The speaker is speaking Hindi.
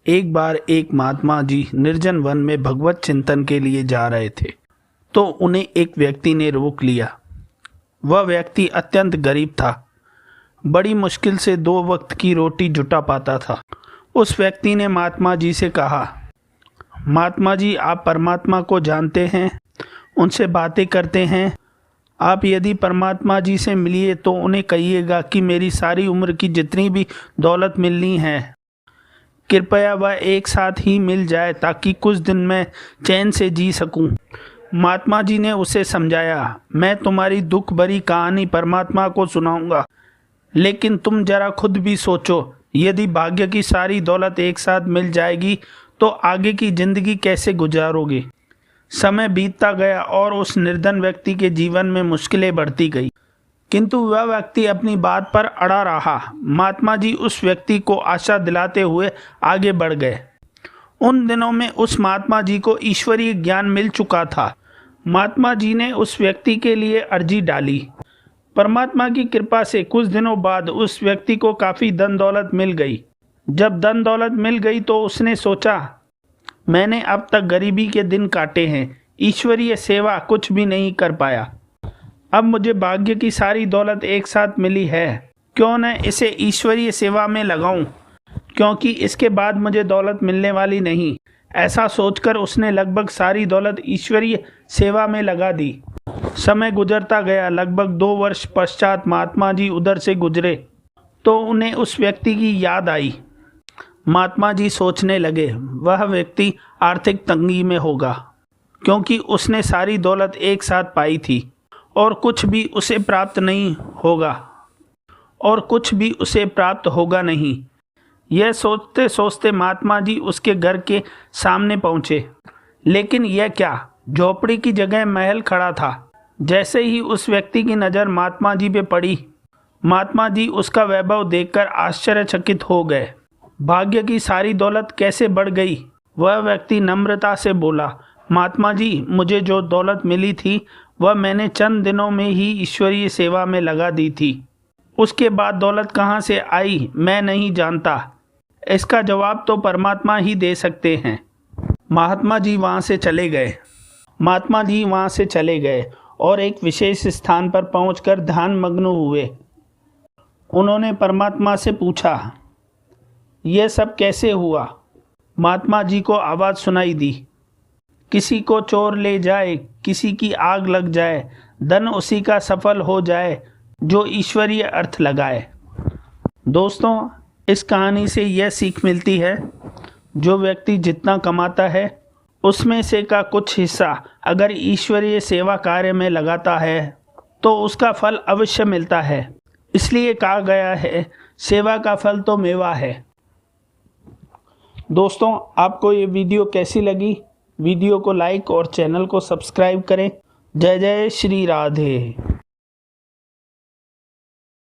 एक बार एक महात्मा जी निर्जन वन में भगवत चिंतन के लिए जा रहे थे, तो उन्हें एक व्यक्ति ने रोक लिया। वह व्यक्ति अत्यंत गरीब था, बड़ी मुश्किल से 2 वक्त की रोटी जुटा पाता था। उस व्यक्ति ने महात्मा जी से कहा, महात्मा जी, आप परमात्मा को जानते हैं, उनसे बातें करते हैं। आप यदि परमात्मा जी से मिलिए तो उन्हें कहिएगा कि मेरी सारी उम्र की जितनी भी दौलत मिलनी है, कृपया वह एक साथ ही मिल जाए ताकि कुछ दिन मैं चैन से जी सकूं। महात्मा जी ने उसे समझाया, मैं तुम्हारी दुख भरी कहानी परमात्मा को सुनाऊंगा, लेकिन तुम जरा खुद भी सोचो, यदि भाग्य की सारी दौलत एक साथ मिल जाएगी तो आगे की जिंदगी कैसे गुजारोगे। समय बीतता गया और उस निर्धन व्यक्ति के जीवन में मुश्किलें बढ़ती गई, किंतु वह व्यक्ति अपनी बात पर अड़ा रहा। महात्मा जी उस व्यक्ति को आशा दिलाते हुए आगे बढ़ गए। उन दिनों में उस महात्मा जी को ईश्वरीय ज्ञान मिल चुका था। महात्मा जी ने उस व्यक्ति के लिए अर्जी डाली। परमात्मा की कृपा से कुछ दिनों बाद उस व्यक्ति को काफ़ी धन दौलत मिल गई। जब धन दौलत मिल गई तो उसने सोचा, मैंने अब तक गरीबी के दिन काटे हैं, ईश्वरीय सेवा कुछ भी नहीं कर पाया। अब मुझे भाग्य की सारी दौलत एक साथ मिली है, क्यों न इसे ईश्वरीय सेवा में लगाऊं, क्योंकि इसके बाद मुझे दौलत मिलने वाली नहीं। ऐसा सोचकर उसने लगभग सारी दौलत ईश्वरीय सेवा में लगा दी। समय गुजरता गया। लगभग 2 वर्ष पश्चात महात्मा जी उधर से गुजरे तो उन्हें उस व्यक्ति की याद आई। महात्मा जी सोचने लगे, वह व्यक्ति आर्थिक तंगी में होगा, क्योंकि उसने सारी दौलत एक साथ पाई थी और कुछ भी उसे प्राप्त होगा नहीं। यह सोचते सोचते महात्मा जी उसके घर के सामने पहुँचे, लेकिन यह क्या, झोपड़ी की जगह महल खड़ा था। जैसे ही उस व्यक्ति की नज़र महात्मा जी पे पड़ी, महात्मा जी उसका वैभव देखकर आश्चर्यचकित हो गए। भाग्य की सारी दौलत कैसे बढ़ गई? वह व्यक्ति नम्रता से बोला, महात्मा जी, मुझे जो दौलत मिली थी वह मैंने चंद दिनों में ही ईश्वरीय सेवा में लगा दी थी। उसके बाद दौलत कहाँ से आई मैं नहीं जानता, इसका जवाब तो परमात्मा ही दे सकते हैं। महात्मा जी वहाँ से चले गए और एक विशेष स्थान पर पहुंचकर ध्यान मग्न हुए। उन्होंने परमात्मा से पूछा, यह सब कैसे हुआ? महात्मा जी को आवाज़ सुनाई दी, किसी को चोर ले जाए, किसी की आग लग जाए, धन उसी का सफल हो जाए जो ईश्वरीय अर्थ लगाए। दोस्तों, इस कहानी से यह सीख मिलती है, जो व्यक्ति जितना कमाता है उसमें से का कुछ हिस्सा अगर ईश्वरीय सेवा कार्य में लगाता है तो उसका फल अवश्य मिलता है। इसलिए कहा गया है, सेवा का फल तो मेवा है। दोस्तों, आपको ये वीडियो कैसी लगी? वीडियो को लाइक और चैनल को सब्सक्राइब करें। जय जय श्री राधे।